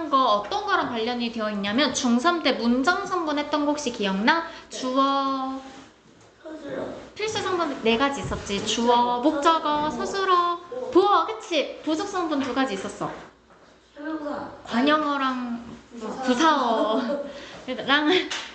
했던 거 어떤 거랑 관련이 되어 있냐면 중3 때 문장 성분 했던 거 혹시 기억나? 네. 주어, 서술어. 필수 성분 4가지 있었지. 주어, 목적어, 서술어, 보어. 그치? 부속 성분 2가지 있었어. 설명사. 관형어랑 부사어랑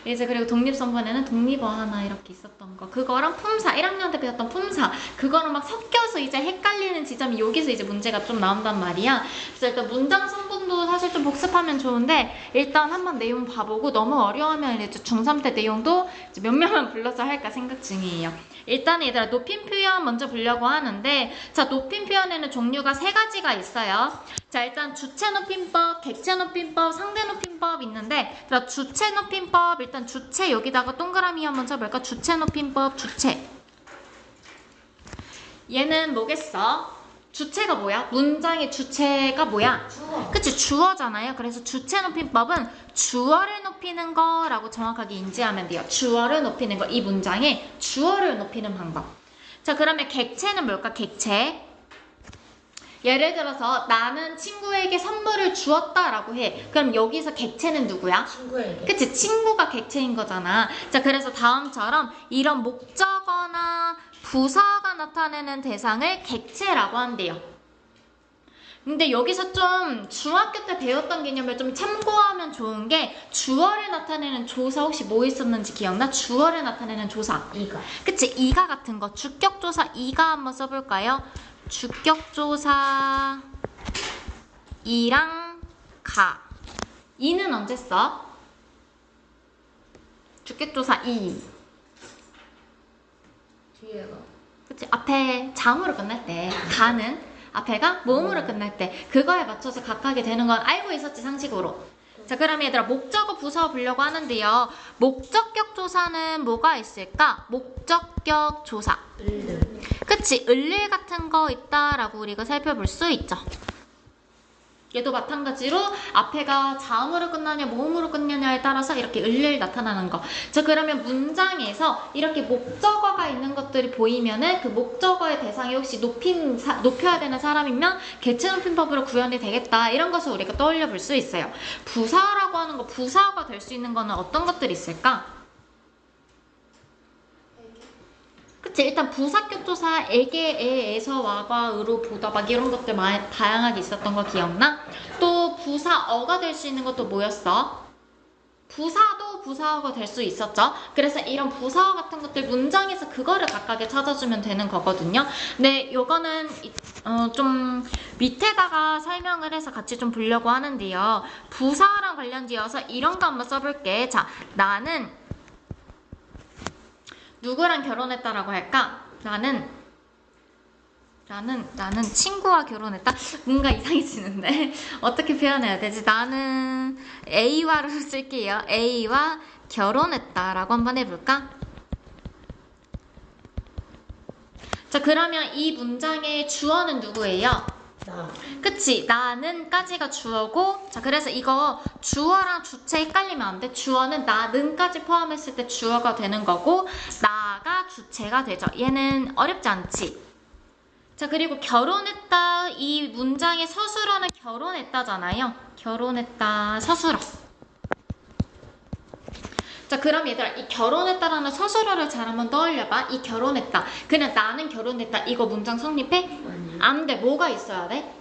이제 그리고 독립 성분에는 독립어 하나 이렇게 있었던 거. 그거랑 품사 1학년 때 배웠던 품사 그거랑 막 섞여서 이제 헷갈리는 지점이 여기서 이제 문제가 좀 나온단 말이야. 그래서 일단 문장 성분도 사실 좀 복습하면 좋은데 일단 한번 내용 봐보고 너무 어려우면 이제 중3 때 내용도 이제 몇 명만 불러서 할까 생각 중이에요. 일단 얘들아 높임 표현 먼저 보려고 하는데 자 높임 표현에는 종류가 3가지가 있어요. 자 일단 주체 높임법, 객체 높임법, 상대 높임법 있는데 자 주체 높임법 일단 주체 여기다가 동그라미 한번 쳐볼까? 주체 높임법 주체 얘는 뭐겠어? 주체가 뭐야? 문장의 주체가 뭐야? 주어. 그치 주어잖아요. 그래서 주체 높임법은 주어를 높이는 거라고 정확하게 인지하면 돼요. 주어를 높이는 거. 이 문장의 주어를 높이는 방법. 자 그러면 객체는 뭘까? 객체 예를 들어서 나는 친구에게 선물을 주었다라고 해. 그럼 여기서 객체는 누구야? 친구에게. 그치 친구가 객체인 거잖아. 자 그래서 다음처럼 이런 목적어나 부사가 나타내는 대상을 객체라고 한대요. 근데 여기서 좀 중학교 때 배웠던 개념을 좀 참고하면 좋은 게 주어를 나타내는 조사 혹시 뭐 있었는지 기억나? 주어를 나타내는 조사. 이가. 그치 이가 같은 거 주격조사 이가 한번 써볼까요? 주격조사 이랑 가 이는 언제 써? 주격조사 이 뒤에가. 그치 앞에 장으로 끝날 때 가는 앞에가 모음으로 끝날 때 그거에 맞춰서 각하게 되는 건 알고 있었지 상식으로. 자 그럼 얘들아 목적어 부사어 보려고 하는데요. 목적격 조사는 뭐가 있을까? 목적격 조사 그치 을일 같은 거 있다라고 우리가 살펴볼 수 있죠. 얘도 마찬가지로 앞에가 자음으로 끝나냐 모음으로 끝나냐에 따라서 이렇게 을일 나타나는 거. 자 그러면 문장에서 이렇게 목적어가 있는 것들이 보이면은 그 목적어의 대상이 혹시 높여야 되는 사람이면 객체 높임법으로 구현이 되겠다 이런 것을 우리가 떠올려 볼 수 있어요. 부사라고 하는 거 부사가 될 수 있는 거는 어떤 것들이 있을까? 그치 일단 부사격 조사 에게 에에서 와과 으로 보다 막 이런 것들 많이 다양하게 있었던 거 기억나? 또 부사어가 될 수 있는 것도 뭐였어? 부사도 부사어가 될 수 있었죠. 그래서 이런 부사어 같은 것들 문장에서 그거를 각각에 찾아주면 되는 거거든요. 근데 요거는 좀 밑에다가 설명을 해서 같이 좀 보려고 하는데요. 부사랑 관련지어서 이런 거 한번 써볼게. 자 나는 누구랑 결혼했다라고 할까? 나는 친구와 결혼했다? 뭔가 이상해지는데 어떻게 표현해야 되지? 나는 A와로 쓸게요. A와 결혼했다라고 한번 해볼까? 자 그러면 이 문장의 주어는 누구예요? 나. 그치 나는까지가 주어고 자 그래서 이거 주어랑 주체 헷갈리면 안 돼. 주어는 나는까지 포함했을 때 주어가 되는 거고 나가 주체가 되죠. 얘는 어렵지 않지. 자 그리고 결혼했다 이 문장의 서술어는 결혼했다잖아요. 결혼했다 서술어. 자 그럼 얘들아 이 결혼했다라는 서술어를 잘 한번 떠올려봐. 이 결혼했다 그냥 나는 결혼했다 이거 문장 성립해? 아니. 안 돼. 뭐가 있어야 돼?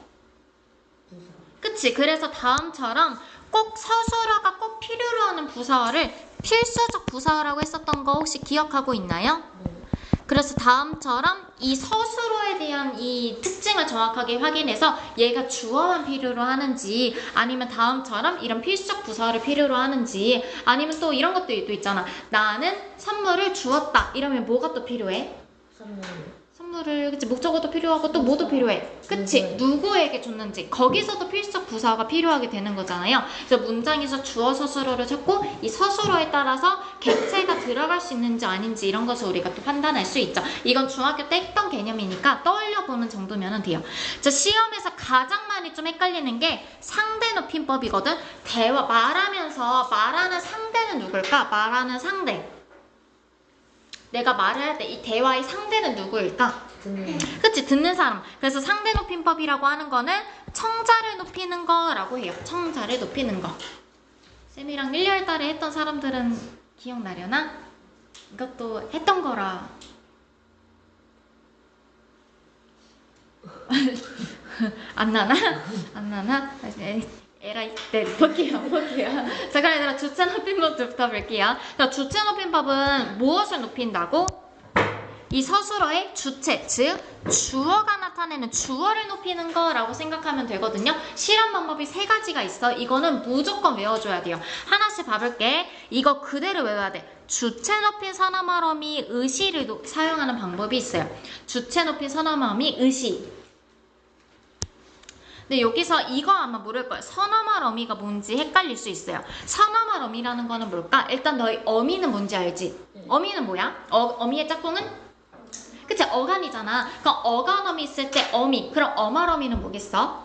부사. 그치 그래서 다음처럼 꼭 서술어가 꼭 필요로 하는 부사어를 필수적 부사어라고 했었던 거 혹시 기억하고 있나요? 네. 그래서 다음처럼 이 서술어에 대한 이 특징을 정확하게 확인해서 얘가 주어만 필요로 하는지 아니면 다음처럼 이런 필수적 부사어를 필요로 하는지 아니면 또 이런 것도 있잖아. 나는 선물을 주었다 이러면 뭐가 또 필요해? 선물. 선물을 그치 목적어도 필요하고 또 뭐도 필요해. 그치 누구에게 줬는지 거기서도 필수적 부사어가 필요하게 되는 거잖아요. 그래서 문장에서 주어 서술어를 찾고 이 서술어에 따라서 객체가 들어갈 수 있는지 아닌지 이런 것을 우리가 또 판단할 수 있죠. 이건 중학교 때 했던 개념이니까 떠올려 보는 정도면 돼요. 자 시험에서 가장 많이 좀 헷갈리는 게 상대 높임법이거든. 대화 말하면서 말하는 상대는 누굴까? 말하는 상대 내가 말을 할 때 이 대화의 상대는 누구일까? 듣는. 그치, 듣는 사람. 그래서 상대 높임법이라고 하는 거는 청자를 높이는 거라고 해요. 청자를 높이는 거. 쌤이랑 1월 달에 했던 사람들은 기억나려나? 이것도 했던 거라. 안 나나? 안 나나? 에라이, 네, 볼게요. 자, 그럼 얘들아, 주체 높임법부터 볼게요. 자, 주체 높임법은 무엇을 높인다고? 이 서술어의 주체, 즉 주어가 나타내는 주어를 높이는 거라고 생각하면 되거든요. 실험 방법이 3가지가 있어. 이거는 무조건 외워줘야 돼요. 하나씩 봐볼게. 이거 그대로 외워야 돼. 주체 높인 서너말어미 의시를 사용하는 방법이 있어요. 주체 높인 서너말어미 의시. 근데 여기서 이거 아마 모를 거예요. 서너말 어미가 뭔지 헷갈릴 수 있어요. 서너말 어미라는 거는 뭘까? 일단 너희 어미는 뭔지 알지? 어미는 뭐야? 어미의 짝꿍은? 그치, 어간이잖아. 그럼 어간어미 있을 때 어미. 그럼 어말어미는 뭐겠어?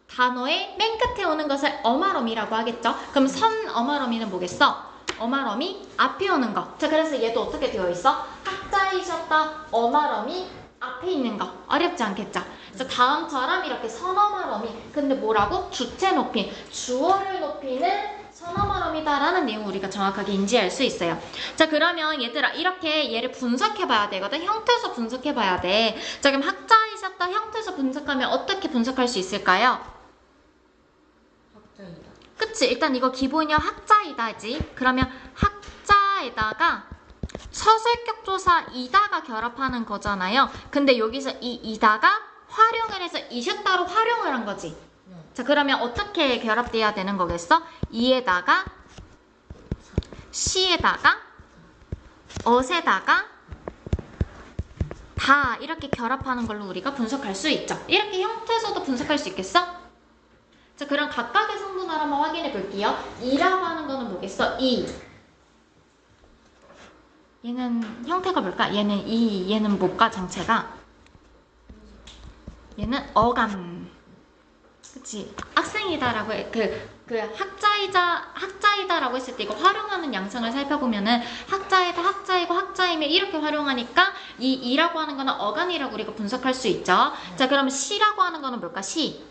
단어의 맨 끝에 오는 것을 어말어미라고 하겠죠? 그럼 선어말어미는 뭐겠어? 어말어미 앞에 오는 거. 자, 그래서 얘도 어떻게 되어 있어? 학자이셨다 어말어미 앞에 있는 거. 어렵지 않겠죠? 그래서 다음처럼 이렇게 선어말어미. 근데 뭐라고? 주체 높임. 주어를 높이는 선어말어미다라는 내용을 우리가 정확하게 인지할 수 있어요. 자, 그러면 얘들아 이렇게 얘를 분석해봐야 되거든. 형태에서 분석해봐야 돼. 자, 그럼 학자이셨다 형태에서 분석하면 어떻게 분석할 수 있을까요? 학자이다. 그치? 일단 이거 기본이야. 학자이다지. 그러면 학자에다가 서술격 조사 이다가 결합하는 거잖아요. 근데 여기서 이 이다가 활용을 해서 이셨다로 활용을 한 거지. 자, 그러면 어떻게 결합돼야 되는 거겠어? 이에다가 시에다가 어세다가 다 이렇게 결합하는 걸로 우리가 분석할 수 있죠. 이렇게 형태에서도 분석할 수 있겠어? 자, 그럼 각각의 성분을 한번 확인해 볼게요. 이라고 하는 거는 뭐겠어? 이. 얘는 형태가 뭘까? 얘는 이, 얘는 뭘까? 정체가? 얘는 어감. 그치? 학생이다라고 학자이다라고 했을 때 이거 활용하는 양상을 살펴보면은 학자이다, 학자이고 학자이며 이렇게 활용하니까 이 이라고 하는 거는 어간이라고 우리가 분석할 수 있죠. 자, 그럼 시라고 하는 거는 뭘까? 시.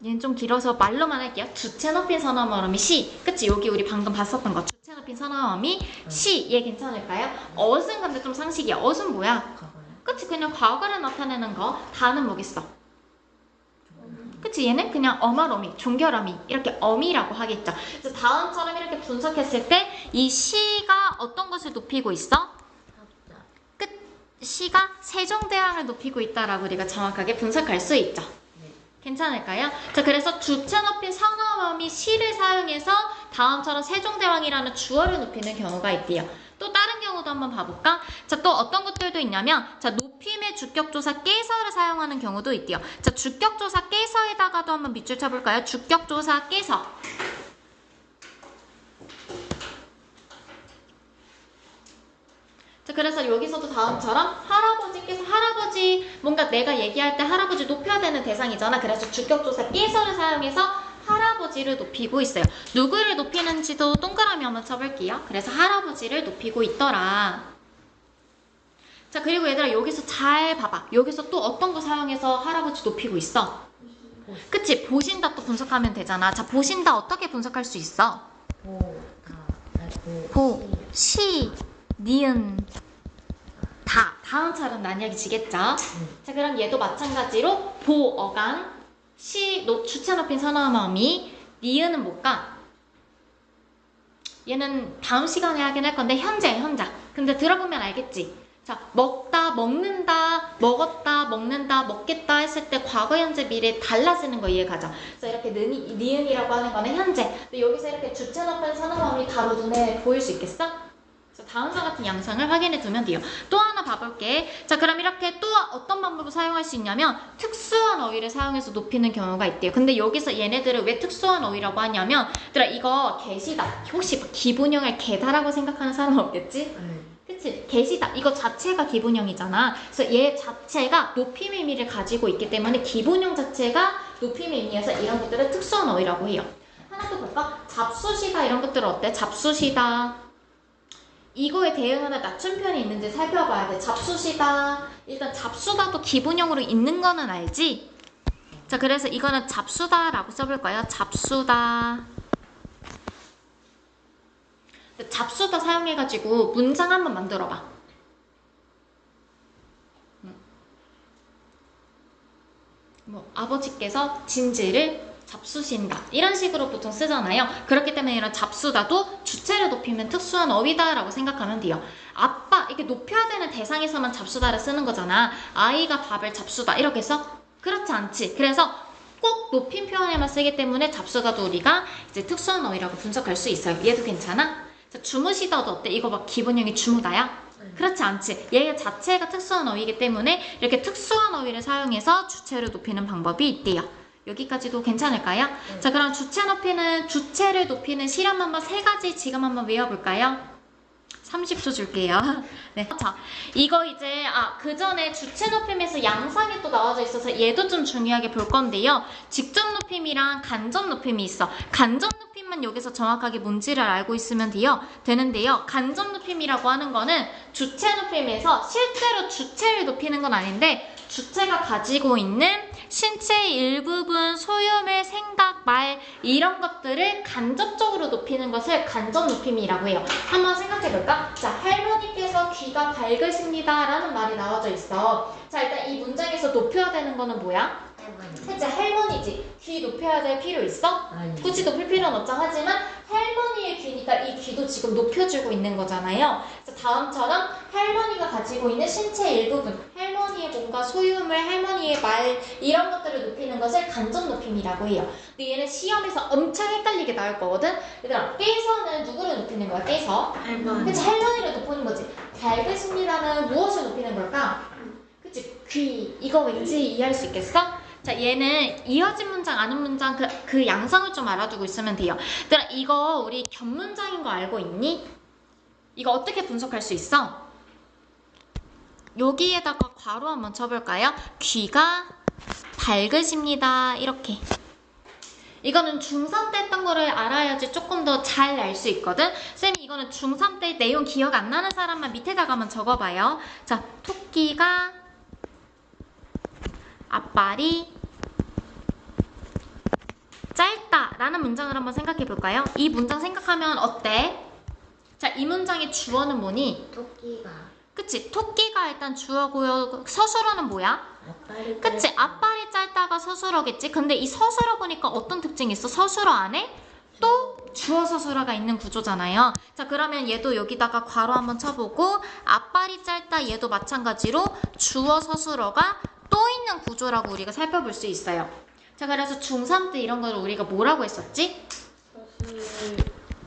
얘는 좀 길어서 말로만 할게요. 주체 높인 선어말어미 시. 그치? 여기 우리 방금 봤었던 거. 주체 높인 선어말어미 시. 얘 괜찮을까요? 어순 근데 좀 상식이야. 어순 뭐야? 그치? 그냥 과거를 나타내는 거. 다는 뭐겠어? 그치? 얘는 그냥 어말어미, 종결어미 이렇게 어미라고 하겠죠. 그래서 다음처럼 이렇게 분석했을 때 이 시가 어떤 것을 높이고 있어? 끝 시가 세종대왕을 높이고 있다라고 우리가 정확하게 분석할 수 있죠. 괜찮을까요? 자, 그래서 주체 높인 선어어미 시를 사용해서 다음처럼 세종대왕이라는 주어를 높이는 경우가 있대요. 또 다른 경우도 한번 봐볼까? 자, 또 어떤 것들도 있냐면, 자, 높임의 주격조사 깨서를 사용하는 경우도 있대요. 자, 주격조사 깨서에다가도 한번 밑줄 쳐볼까요? 주격조사 깨서. 자, 그래서 여기서도 다음처럼 할아버지께서 할아버지, 뭔가 내가 얘기할 때 할아버지 높여야 되는 대상이잖아. 그래서 주격조사 깨서를 사용해서 할아버지를 높이고 있어요. 누구를 높이는지도 동그라미 한번 쳐볼게요. 그래서 할아버지를 높이고 있더라. 자, 그리고 얘들아 여기서 잘 봐봐. 여기서 또 어떤 거 사용해서 할아버지 높이고 있어? 그치? 보신다 또 분석하면 되잖아. 자, 보신다 어떻게 분석할 수 있어? 보, 시, 니은, 다. 다음처럼 난이야기 지겠죠? 자, 그럼 얘도 마찬가지로 보, 어간, 시, 주체 높인 선어어미, 니은은 뭘까? 얘는 다음 시간에 하긴 할 건데 현자. 근데 들어보면 알겠지? 자, 먹다, 먹는다, 먹었다, 먹는다, 먹겠다 했을 때 과거, 현재, 미래 달라지는 거 이해가죠? 그래서 이렇게 니은이라고 하는 거는 현재. 근데 여기서 이렇게 주체 높인 선어어미 바로 눈에 보일 수 있겠어? 다음과 같은 양상을 확인해 두면 돼요. 또 하나 봐볼게. 자, 그럼 이렇게 또 어떤 방법을 사용할 수 있냐면 특수한 어휘를 사용해서 높이는 경우가 있대요. 근데 여기서 얘네들을 왜 특수한 어휘라고 하냐면 얘들아 이거 개시다. 혹시 기본형을 개다라고 생각하는 사람은 없겠지? 그치? 개시다. 이거 자체가 기본형이잖아. 그래서 얘 자체가 높임의 의미를 가지고 있기 때문에 기본형 자체가 높임의 의미여서 이런 것들을 특수한 어휘라고 해요. 하나 더 볼까? 잡수시다 이런 것들은 어때? 잡수시다. 이거에 대응하는 낮춤 표현이 있는지 살펴봐야 돼. 잡수시다. 일단 잡수다도 기본형으로 있는 거는 알지? 자, 그래서 이거는 잡수다라고 써볼 거예요. 잡수다. 잡수다 사용해가지고 문장 한번 만들어봐. 뭐 아버지께서 진지를 잡수신다. 이런 식으로 보통 쓰잖아요. 그렇기 때문에 이런 잡수다도 주체를 높이면 특수한 어휘다 라고 생각하면 돼요. 아빠, 이렇게 높여야 되는 대상에서만 잡수다를 쓰는 거잖아. 아이가 밥을 잡수다 이렇게 써? 그렇지 않지. 그래서 꼭 높임 표현에만 쓰기 때문에 잡수다도 우리가 이제 특수한 어휘라고 분석할 수 있어요. 얘도 괜찮아? 자, 주무시다도 어때? 이거 막 기본형이 주무다야? 그렇지 않지. 얘 자체가 특수한 어휘이기 때문에 이렇게 특수한 어휘를 사용해서 주체를 높이는 방법이 있대요. 여기까지도 괜찮을까요? 자, 그럼 주체를 높이는 실험 한번 3가지 지금 한번 외워볼까요? 30초 줄게요. 네. 자, 이거 이제, 그 전에 주체 높임에서 양상이 또 나와져 있어서 얘도 좀 중요하게 볼 건데요. 직접 높임이랑 간접 높임이 있어. 간접 높임만 여기서 정확하게 뭔지를 알고 있으면 되는데요. 간접 높임이라고 하는 거는 주체 높임에서 실제로 주체를 높이는 건 아닌데, 주체가 가지고 있는 신체의 일부분, 소유물, 생각, 말 이런 것들을 간접적으로 높이는 것을 간접 높임이라고 해요. 한번 생각해볼까? 자, 할머니께서 귀가 밝으십니다 라는 말이 나와져 있어. 자, 일단 이 문장에서 높여야 되는 거는 뭐야? 그치, 할머니지. 귀 높여야 될 필요 있어? 아니. 굳이 높일 필요는 없죠. 하지만 할머니의 귀니까 이 귀도 지금 높여주고 있는 거잖아요. 그래서 다음처럼 할머니가 가지고 있는 신체의 일부분, 할머니의 뭔가 소유물, 할머니의 말 이런 것들을 높이는 것을 간접 높임이라고 해요. 근데 얘는 시험에서 엄청 헷갈리게 나올 거거든. 얘들아, 떼서는 누구를 높이는 거야? 떼서? 할머니. 그치, 할머니를 높이는 거지. 밝으십니다는 무엇을 높이는 걸까? 그치, 귀. 이거 왠지 이해할 수 있겠어? 자, 얘는 이어진 문장, 아는 문장 그 양상을 좀 알아두고 있으면 돼요. 얘들아, 이거 우리 견문장인 거 알고 있니? 이거 어떻게 분석할 수 있어? 여기에다가 괄호 한번 쳐볼까요? 귀가 밝으십니다. 이렇게. 이거는 중3 때 했던 거를 알아야지 조금 더 잘 알 수 있거든? 쌤이 이거는 중3 때 내용 기억 안 나는 사람만 밑에다가 한번 적어봐요. 자, 토끼가 앞발이 짧다 라는 문장을 한번 생각해 볼까요? 이 문장 생각하면 어때? 자, 이 문장의 주어는 뭐니? 토끼가. 그치? 토끼가 일단 주어고요. 서술어는 뭐야? 앞발이. 그치? 앞발이 짧다가 서술어겠지? 근데 이 서술어 보니까 어떤 특징이 있어? 서술어 안에 또 주어 서술어가 있는 구조잖아요. 자, 그러면 얘도 여기다가 괄호 한번 쳐보고 앞발이 짧다 얘도 마찬가지로 주어 서술어가 또 있는 구조라고 우리가 살펴볼 수 있어요. 자, 그래서 중3 때 이런 걸 우리가 뭐라고 했었지?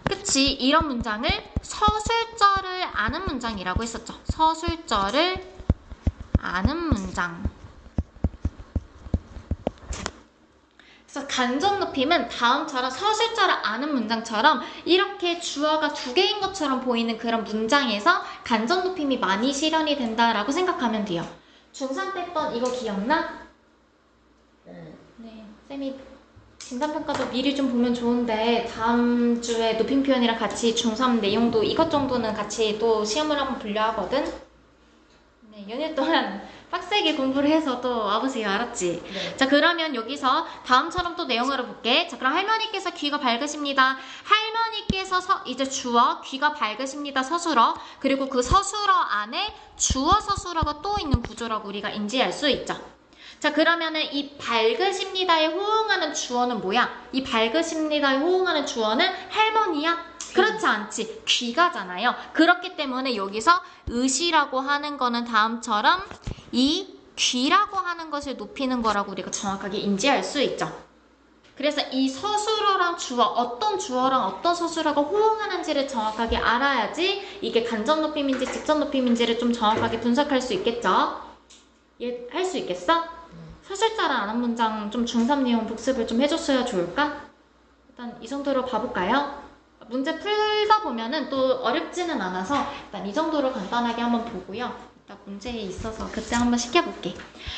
그치? 이런 문장을 서술절을 아는 문장이라고 했었죠. 서술절을 아는 문장. 그래서 간접 높임은 다음처럼 서술절을 아는 문장처럼 이렇게 주어가 2개인 것처럼 보이는 그런 문장에서 간접 높임이 많이 실현이 된다라고 생각하면 돼요. 중3 때 했던 이거 기억나? 네, 쌤이 진단평가도 미리 좀 보면 좋은데 다음 주에 높임 표현이랑 같이 중3 내용도 이것 정도는 같이 또 시험을 한번 보려 하거든? 네, 연휴 동안 빡세게 공부를 해서 또 와보세요. 알았지? 네. 자, 그러면 여기서 다음처럼 또 내용을 볼게. 자, 그럼 할머니께서 귀가 밝으십니다. 할머니께서 이제 주어 귀가 밝으십니다. 서술어. 그리고 그 서술어 안에 주어 서술어가 또 있는 구조라고 우리가 인지할 수 있죠. 자, 그러면은 이 밝으십니다에 호응하는 주어는 뭐야? 이 밝으십니다에 호응하는 주어는 할머니야? 그렇지 않지. 귀가잖아요. 그렇기 때문에 여기서 의시라고 하는 거는 다음처럼 이 귀라고 하는 것을 높이는 거라고 우리가 정확하게 인지할 수 있죠. 그래서 이 서술어랑 주어, 어떤 주어랑 어떤 서술어가 호응하는지를 정확하게 알아야지 이게 간접 높임인지 직접 높임인지를 좀 정확하게 분석할 수 있겠죠. 할 수 있겠어? 서술자를 아는 문장 좀 중3 내용 복습을 좀 해줬어야 좋을까? 일단 이 정도로 봐볼까요? 문제 풀다 보면은 또 어렵지는 않아서 일단 이 정도로 간단하게 한번 보고요. 일단 문제에 있어서 그때 한번 시켜볼게.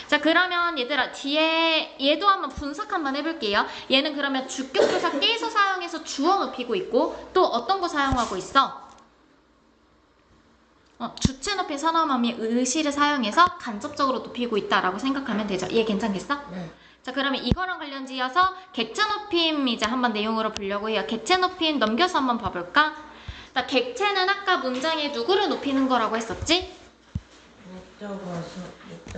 자, 그러면 얘들아 뒤에 얘도 한번 분석 한번 해볼게요. 얘는 그러면 주격조사 깨서 사용해서 주어 높이고 있고 또 어떤 거 사용하고 있어? 주체 높인 선어맘이 의시를 사용해서 간접적으로 높이고 있다라고 생각하면 되죠. 이해 괜찮겠어? 네. 자, 그러면 이거랑 관련지어서 객체 높임 이제 한번 내용으로 보려고 해요. 객체 높임 넘겨서 한번 봐볼까? 자, 객체는 아까 문장에 누구를 높이는 거라고 했었지?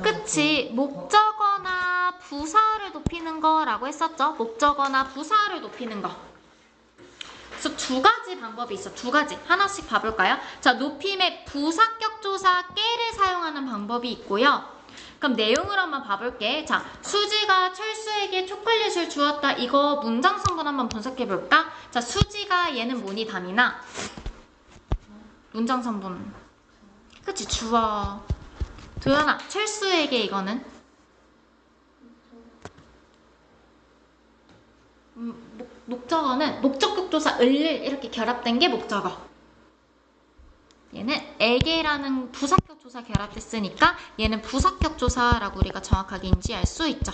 그치, 목적어나 부사를 높이는 거라고 했었죠. 목적어나 부사를 높이는 거. 그래서 두 가지 방법이 있어. 두 가지. 하나씩 봐볼까요? 자, 높임의 부사격 조사 깨를 사용하는 방법이 있고요. 그럼 내용을 한번 봐볼게. 자, 수지가 철수에게 초콜릿을 주었다. 이거 문장 성분 한번 분석해볼까? 자, 수지가 얘는 뭐니 담이나? 문장 성분. 그치, 주어. 도연아, 철수에게 이거는? 목적어는 목적격 조사 을을 이렇게 결합된 게 목적어. 얘는 에게라는 부사격 조사 결합됐으니까 얘는 부사격 조사라고 우리가 정확하게 인지할 수 있죠.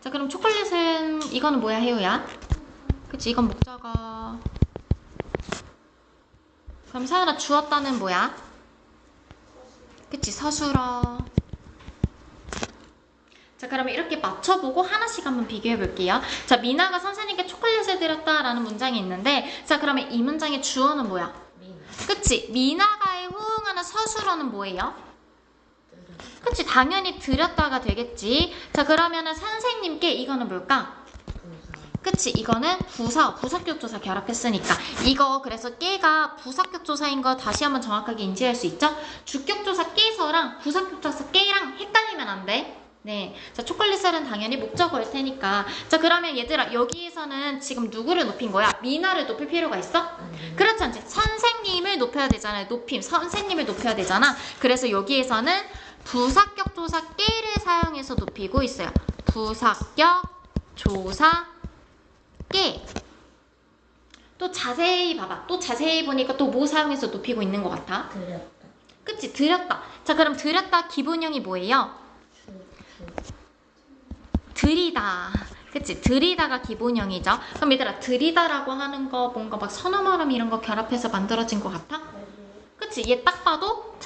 자, 그럼 초콜릿은 이거는 뭐야, 혜우야? 그치, 이건 목적어. 그럼 사연아 주었다는 뭐야? 그치, 서술어. 자, 그러면 이렇게 맞춰보고 하나씩 한번 비교해 볼게요. 자, 미나가 선생님께 초콜릿을 드렸다라는 문장이 있는데, 자, 그러면 이 문장의 주어는 뭐야? 그치? 미나가에 호응하는 서술어는 뭐예요? 그치? 당연히 드렸다가 되겠지. 자, 그러면은 선생님께 이거는 뭘까? 그치? 이거는 부사격 조사 결합했으니까. 이거 그래서 깨가 부사격 조사인 거 다시 한번 정확하게 인지할 수 있죠? 주격 조사 깨서랑 부사격 조사 깨랑 헷갈리면 안 돼. 네, 자, 초콜릿살은 당연히 목적어일 테니까. 자, 그러면 얘들아, 여기에서는 지금 누구를 높인 거야? 미나를 높일 필요가 있어? 그렇지 않지? 선생님을 높여야 되잖아요. 높임, 선생님을 높여야 되잖아. 그래서 여기에서는 부사격 조사 깨를 사용해서 높이고 있어요. 부사격 조사 깨. 또 자세히 봐봐. 또 자세히 보니까 또 뭐 사용해서 높이고 있는 것 같아? 드렸다. 그치? 드렸다. 자, 그럼 드렸다 기본형이 뭐예요? 들이다. 그치? 들이다가 기본형이죠. 그럼 얘들아, 들이다라고 하는 거 뭔가 막 선어말음 이런 거 결합해서 만들어진 것 같아? 그치? 얘 딱 봐도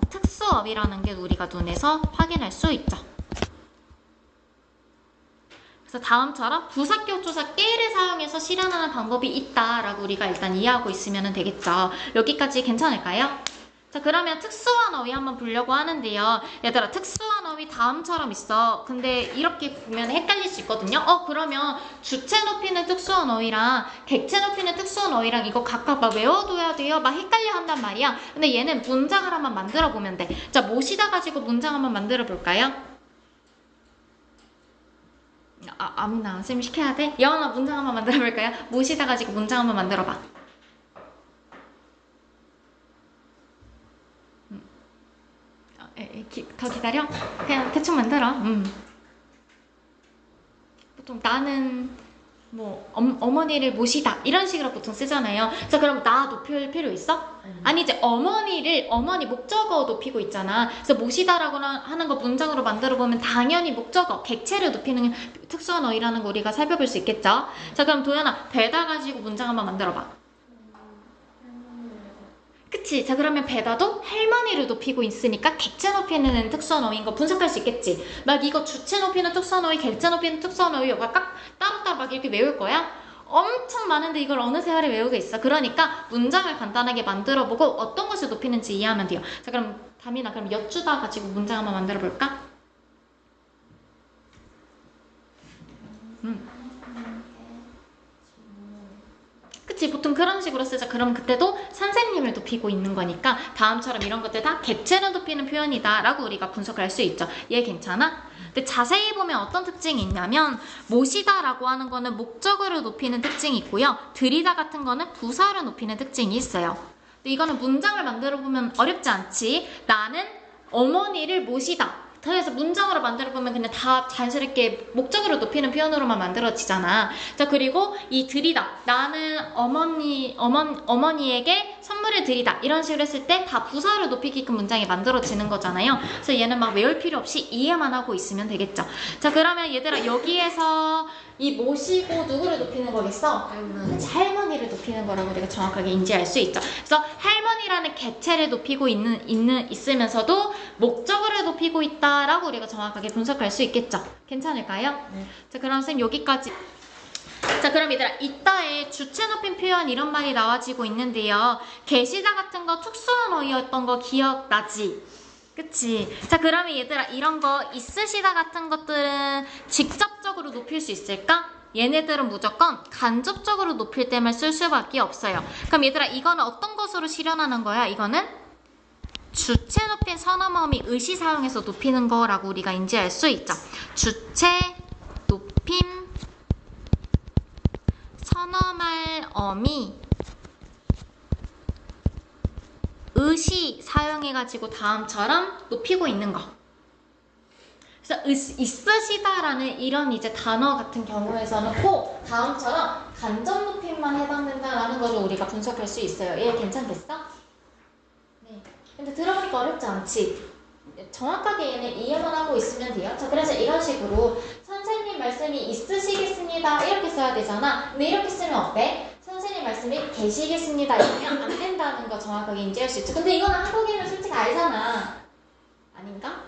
특수어이라는 게 우리가 눈에서 확인할 수 있죠. 그래서 다음처럼 부사격 조사 깨를 사용해서 실현하는 방법이 있다라고 우리가 일단 이해하고 있으면 되겠죠. 여기까지 괜찮을까요? 자, 그러면 특수한 어휘 한번 보려고 하는데요. 얘들아, 특수한 어휘 다음처럼 있어. 근데 이렇게 보면 헷갈릴 수 있거든요. 그러면 주체 높이는 특수한 어휘랑 객체 높이는 특수한 어휘랑 이거 각각 막 외워둬야 돼요. 막 헷갈려 한단 말이야. 근데 얘는 문장을 한번 만들어 보면 돼. 자, 모시다 가지고 문장 한번 만들어 볼까요? 아미나, 선생님 시켜야 돼? 여원아, 문장 한번 만들어 볼까요? 모시다 가지고 문장 한번 만들어 봐. 더 기다려? 그냥 대충 만들어. 보통 나는 뭐 어머니를 모시다 이런 식으로 보통 쓰잖아요. 자, 그럼 나 높일 필요 있어? 아니, 이제 어머니 목적어 높이고 있잖아. 그래서 모시다라고 하는 거 문장으로 만들어 보면 당연히 목적어 객체를 높이는 특수한 어휘라는 거 우리가 살펴볼 수 있겠죠. 자, 그럼 도연아, 배다 가지고 문장 한번 만들어 봐. 그치? 자, 그러면 배다도 할머니를 높이고 있으니까 객체 높이는 특수한 어휘인 거 분석할 수 있겠지? 막 이거 주체 높이는 특수한 어휘, 객체 높이는 특수한 어휘 각 따로따로 막 이렇게 외울 거야? 엄청 많은데 이걸 어느 세월에 외우고 있어. 그러니까 문장을 간단하게 만들어보고 어떤 것을 높이는지 이해하면 돼요. 자, 그럼 다민아, 그럼 엿주다 가지고 문장 한번 만들어 볼까? 그치? 보통 그런 식으로 쓰자. 그럼 그때도 선생님을 높이고 있는 거니까 다음처럼 이런 것들 다 객체를 높이는 표현이다 라고 우리가 분석을 할 수 있죠. 얘 괜찮아? 근데 자세히 보면 어떤 특징이 있냐면 모시다 라고 하는 거는 목적어를 높이는 특징이 있고요. 들이다 같은 거는 부사를 높이는 특징이 있어요. 근데 이거는 문장을 만들어 보면 어렵지 않지? 나는 어머니를 모시다. 더해서 문장으로 만들어 보면 그냥 다 자연스럽게 목적으로 높이는 표현으로만 만들어지잖아. 자, 그리고 이 드리다. 나는 어머니에게 선물을 드리다. 이런 식으로 했을 때 다 부사로 높이게끔 문장이 만들어지는 거잖아요. 그래서 얘는 막 외울 필요 없이 이해만 하고 있으면 되겠죠. 자, 그러면 얘들아 여기에서 이 모시고 누구를 높이는 거겠어? 할머니를 높이는 거라고 우리가 정확하게 인지할 수 있죠. 그래서 할머니라는 개체를 높이고 있으면서도 목적어를 높이고 있다라고 우리가 정확하게 분석할 수 있겠죠. 괜찮을까요? 네. 자, 그럼 선생님 여기까지. 자, 그럼 얘들아 이따에 주체 높임 표현 이런 말이 나와지고 있는데요. 계시다 같은 거 특수한 어휘였던 거 기억나지? 그치? 자, 그러면 얘들아 이런 거 있으시다 같은 것들은 직접적으로 높일 수 있을까? 얘네들은 무조건 간접적으로 높일 때만 쓸 수밖에 없어요. 그럼 얘들아 이거는 어떤 것으로 실현하는 거야? 이거는 주체 높임 선어음이 의시 사용해서 높이는 거라고 우리가 인지할 수 있죠. 주체 높임 선어말 어미 의시 사용해가지고 다음처럼 높이고 있는 거. 그래서 있으시다라는 이런 이제 단어 같은 경우에서는 꼭 다음처럼 간접 높임만 해당된다라는 거를 우리가 분석할 수 있어요. 얘 괜찮겠어? 네. 근데 들어보니까 어렵지 않지? 정확하게 얘는 이해만 하고 있으면 돼요. 자, 그래서 이런 식으로 선생님 말씀이 있으시겠습니다. 이렇게 써야 되잖아. 근데 이렇게 쓰면 어때? 선생님 말씀이 계시겠습니다. 이러면 안 된다는 거 정확하게 인지할 수 있죠. 근데 이거는 한국인은 솔직히 알잖아. 아닌가?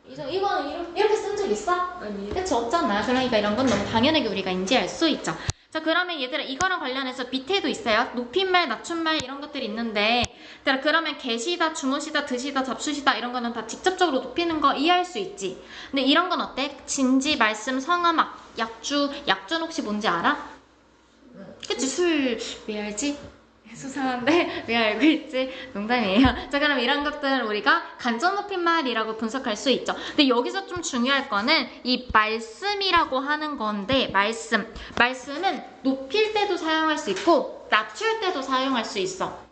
이거는 이렇게 쓴 적 있어? 아니. 그치? 없잖아. 그러니까 이런 건 너무 당연하게 우리가 인지할 수 있죠. 자, 그러면 얘들아 이거랑 관련해서 밑에도 있어요. 높임말, 낮춤말 이런 것들이 있는데 얘들아 그러면 계시다, 주무시다, 드시다, 잡수시다 이런 거는 다 직접적으로 높이는 거 이해할 수 있지. 근데 이런 건 어때? 진지, 말씀, 성음악, 약준 혹시 뭔지 알아? 그치? 술 왜 알지? 수상한데 왜 알고 있지? 농담이에요. 자, 그럼 이런 것들은 우리가 간접 높임말이라고 분석할 수 있죠. 근데 여기서 좀 중요할 거는 이 말씀이라고 하는 건데 말씀은 높일 때도 사용할 수 있고 낮출 때도 사용할 수 있어.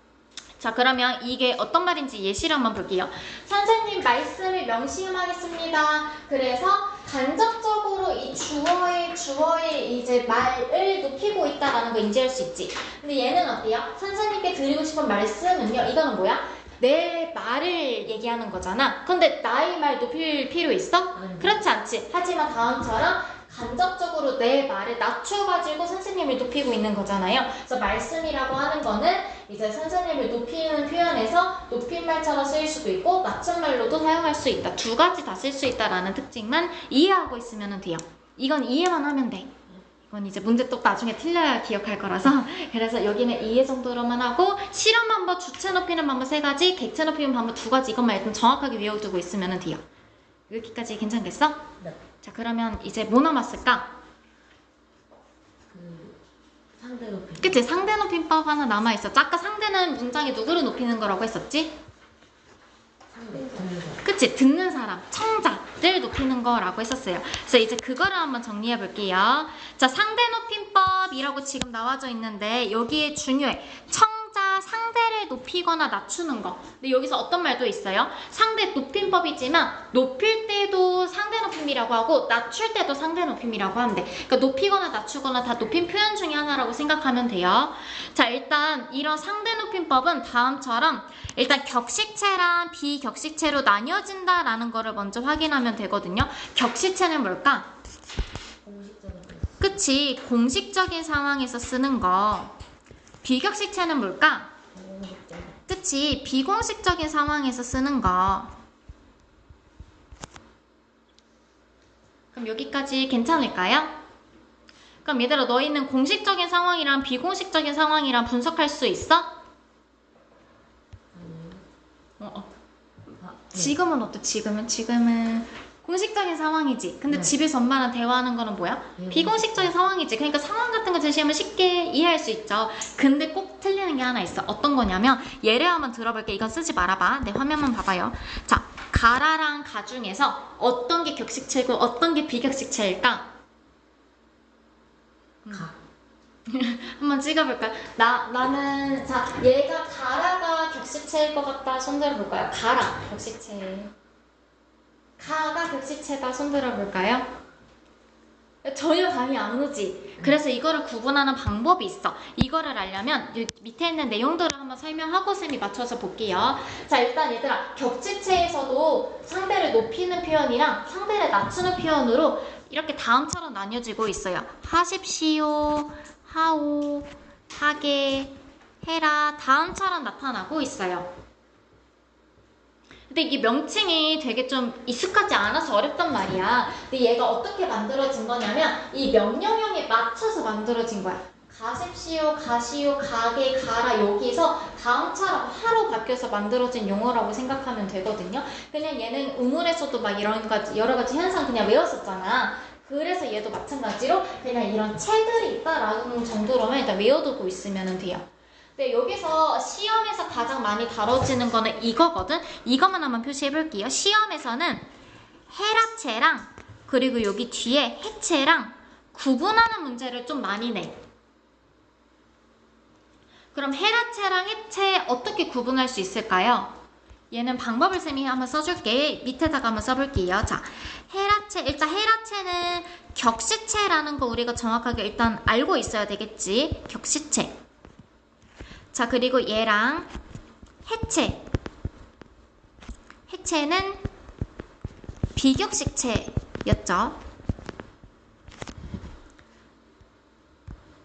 자, 그러면 이게 어떤 말인지 예시를 한번 볼게요. 선생님 말씀을 명심하겠습니다. 그래서 간접적으로 이 주어의 이제 말을 높이고 있다라는 거 인지할 수 있지. 근데 얘는 어때요? 선생님께 드리고 싶은 말씀은요. 이거는 뭐야? 내 말을 얘기하는 거잖아. 근데 나의 말 높일 필요 있어? 그렇지 않지. 하지만 다음처럼 간접적으로 내 말을 낮춰가지고 선생님을 높이고 있는 거잖아요. 그래서 말씀이라고 하는 거는 이제 선생님을 높이는 표현에서 높임말처럼 쓰일 수도 있고 낮춤말로도 사용할 수 있다. 두 가지 다 쓸 수 있다라는 특징만 이해하고 있으면 돼요. 이건 이해만 하면 돼. 이건 이제 문제 또 나중에 틀려야 기억할 거라서 그래서 여기는 이해 정도로만 하고 실험 방법, 주체 높이는 방법 3가지, 객체 높이는 방법 2가지 이것만 일단 정확하게 외워두고 있으면 돼요. 여기까지 괜찮겠어? 네. 자, 그러면 이제 뭐 남았을까? 상대 높임. 그치? 상대 높임법 하나 남아있었죠. 아까 상대는 문장에 누구를 높이는 거라고 했었지? 상대. 그치? 듣는 사람, 청자를 높이는 거라고 했었어요. 그래서 이제 그거를 한번 정리해 볼게요. 자, 상대 높임법이라고 지금 나와져 있는데 여기에 중요해. 청자, 상대를 높이거나 낮추는 거. 근데 여기서 어떤 말도 있어요? 상대 높임법이지만 높일 때도 상대 높임이라고 하고 낮출 때도 상대 높임이라고 하면 돼. 그러니까 높이거나 낮추거나 다 높임 표현 중에 하나라고 생각하면 돼요. 자, 일단 이런 상대 높임법은 다음처럼 일단 격식체랑 비격식체로 나뉘어진다라는 거를 먼저 확인하면 되거든요. 격식체는 뭘까? 공식적인 거. 그치? 공식적인 상황에서 쓰는 거. 비격식체는 뭘까? 공식적인. 그치? 비공식적인 상황에서 쓰는 거. 그럼 여기까지 괜찮을까요? 그럼 얘들아 너희는 공식적인 상황이랑 비공식적인 상황이랑 분석할 수 있어? 네. 지금은 어때? 지금은 공식적인 상황이지. 근데 네. 집에서 엄마랑 대화하는 거는 뭐야? 비공식적인 상황이지. 그러니까 상황 같은 거 제시하면 쉽게 이해할 수 있죠. 근데 꼭 틀리는 게 하나 있어. 어떤 거냐면 예를 한번 들어볼게. 이건 쓰지 말아봐. 내 화면만 봐봐요. 자, 가라랑 가 중에서 어떤 게 격식체고 어떤 게 비격식체일까? 가. 한번 찍어볼까요? 나는 자 얘가 가라가 격식체일 것 같다. 손 들어볼까요? 가라 격식체. 가가 극시체다 손 들어볼까요? 전혀 감이 안 오지. 그래서 이거를 구분하는 방법이 있어. 이거를 알려면 이 밑에 있는 내용들을 한번 설명하고 쌤이 맞춰서 볼게요. 자, 일단 얘들아, 격지체에서도 상대를 높이는 표현이랑 상대를 낮추는 표현으로 이렇게 다음처럼 나뉘어지고 있어요. 하십시오, 하오, 하게, 해라, 다음처럼 나타나고 있어요. 근데 이게 명칭이 되게 좀 익숙하지 않아서 어렵단 말이야. 근데 얘가 어떻게 만들어진 거냐면 이 명령형에 맞춰서 만들어진 거야. 가십시오, 가시오, 가게, 가라 여기서 다음처럼 하로 바뀌어서 만들어진 용어라고 생각하면 되거든요. 그냥 얘는 우물에서도 막 이런 여러 가지 현상 그냥 외웠었잖아. 그래서 얘도 마찬가지로 그냥 이런 체들이 있다라는 정도로만 일단 외워두고 있으면 돼요. 네, 여기서 시험에서 가장 많이 다뤄지는 거는 이거거든? 이것만 한번 표시해 볼게요. 시험에서는 해라체랑 그리고 여기 뒤에 해체랑 구분하는 문제를 좀 많이 내. 그럼 해라체랑 해체 어떻게 구분할 수 있을까요? 얘는 방법을 쌤이 한번 써줄게. 밑에다가 한번 써볼게요. 자, 해라체, 일단 해라체는 격시체라는 거 우리가 정확하게 일단 알고 있어야 되겠지. 격시체. 자, 그리고 얘랑 해체. 해체는 비격식체였죠. 자,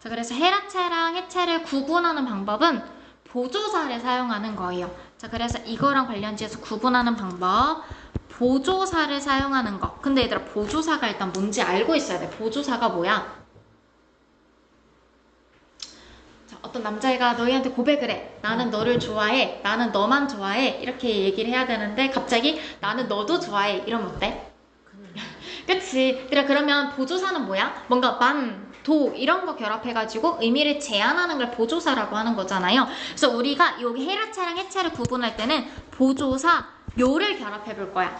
그래서 해라체랑 해체를 구분하는 방법은 보조사를 사용하는 거예요. 자, 그래서 이거랑 관련지어서 구분하는 방법, 보조사를 사용하는 거. 근데 얘들아, 보조사가 일단 뭔지 알고 있어야 돼. 보조사가 뭐야? 어떤 남자애가 너희한테 고백을 해. 나는 너를 좋아해. 나는 너만 좋아해. 이렇게 얘기를 해야 되는데 갑자기 나는 너도 좋아해. 이러면 어때? 그치? 그래, 그러면 보조사는 뭐야? 뭔가 만, 도 이런 거 결합해가지고 의미를 제한하는 걸 보조사라고 하는 거잖아요. 그래서 우리가 여기 해라체랑 해체를 구분할 때는 보조사 요를 결합해 볼 거야.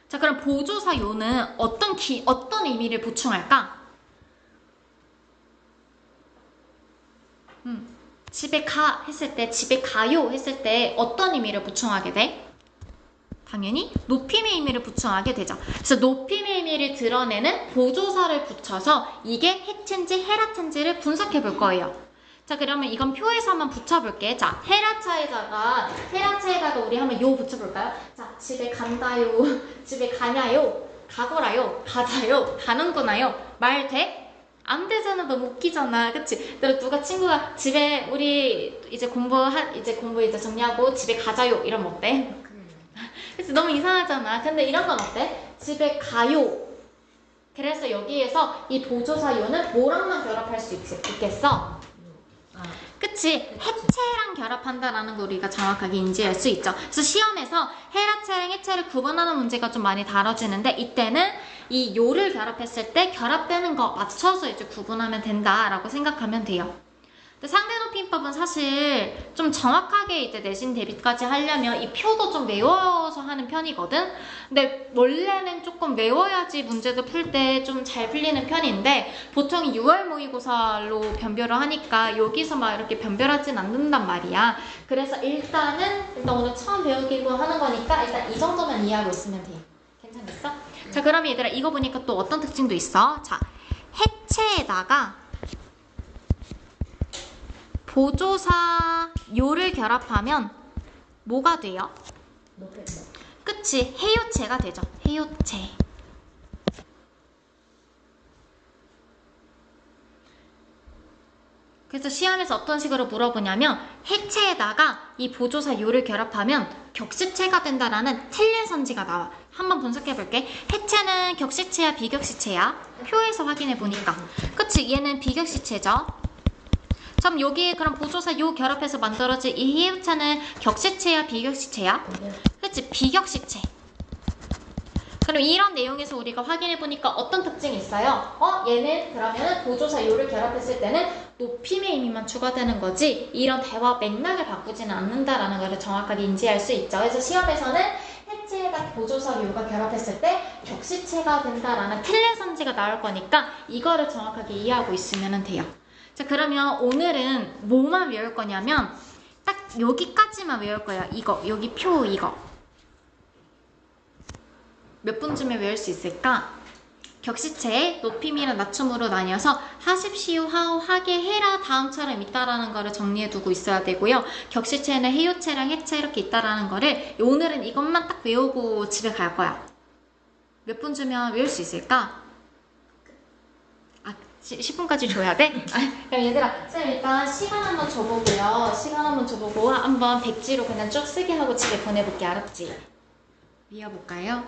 자, 그럼 보조사 요는 어떤 의미를 보충할까? 집에 가 했을 때, 집에 가요 했을 때 어떤 의미를 보충하게 돼? 당연히 높임의 의미를 보충하게 되죠. 그래서 높임의 의미를 드러내는 보조사를 붙여서 이게 해체인지 해라체인지를 분석해 볼 거예요. 자, 그러면 이건 표에서 한번 붙여볼게. 자, 해라체에다가 우리 한번 요 붙여볼까요? 자, 집에 간다요, 집에 가냐요, 가거라요, 가자요, 가는구나요. 말 돼? 안 되잖아. 너무 웃기잖아. 그치? 누가 친구가 집에 우리 이제 공부 이제 정리하고 집에 가자요 이러면 어때? 그치? 너무 이상하잖아. 근데 이런 건 어때? 집에 가요. 그래서 여기에서 이 보조사 요는 뭐랑만 결합할 수 있겠어? 그치? 해체랑 결합한다라는 거 우리가 정확하게 인지할 수 있죠. 그래서 시험에서 해라체랑 해체를 구분하는 문제가 좀 많이 다뤄지는데 이때는 이 요를 결합했을 때 결합되는 거 맞춰서 이제 구분하면 된다라고 생각하면 돼요. 근데 상대 높임법은 사실 좀 정확하게 이제 내신 대비까지 하려면 이 표도 좀 외워서 하는 편이거든? 근데 원래는 조금 외워야지 문제도 풀 때 좀 잘 풀리는 편인데 보통 6월 모의고사로 변별을 하니까 여기서 막 이렇게 변별하진 않는단 말이야. 그래서 일단 오늘 처음 배우기로 하는 거니까 일단 이 정도만 이해하고 있으면 돼요. 괜찮겠어? 자, 그럼 얘들아 이거 보니까 또 어떤 특징도 있어? 자, 해체에다가 보조사 요를 결합하면 뭐가 돼요? 그치? 해요체가 되죠. 해요체. 그래서 시험에서 어떤 식으로 물어보냐면 해체에다가 이 보조사 요를 결합하면 격시체가 된다라는 틀린 선지가 나와. 한번 분석해볼게. 해체는 격시체야 비격시체야? 표에서 확인해보니까. 그치? 얘는 비격시체죠. 그럼 여기 그럼 보조사 요 결합해서 만들어진 이 해요체는 격시체야 비격시체야? 그치? 비격시체. 그럼 이런 내용에서 우리가 확인해보니까 어떤 특징이 있어요? 얘는 그러면 보조사 요를 결합했을 때는 높임의 의미만 추가되는 거지 이런 대화 맥락을 바꾸지는 않는다라는 것을 정확하게 인지할 수 있죠. 그래서 시험에서는 해체에다 보조사 요가 결합했을 때 격시체가 된다라는 틀린 선지가 나올 거니까 이거를 정확하게 이해하고 있으면 돼요. 자, 그러면 오늘은 뭐만 외울 거냐면 딱 여기까지만 외울 거예요. 이거, 여기 표 이거. 몇 분쯤에 외울 수 있을까? 격시체의 높임이나 낮춤으로 나뉘어서 하십시오, 하오, 하게, 해라 다음처럼 있다라는 거를 정리해두고 있어야 되고요. 격시체는 해요체랑 해체 이렇게 있다라는 거를 오늘은 이것만 딱 외우고 집에 갈 거야. 몇 분쯤이면 외울 수 있을까? 10분까지 줘야 돼? 그럼 얘들아, 쌤 일단 시간 한번 줘보고요. 시간 한번 줘보고 한번 백지로 그냥 쭉 쓰게 하고 집에 보내볼게. 알았지? 이어볼까요?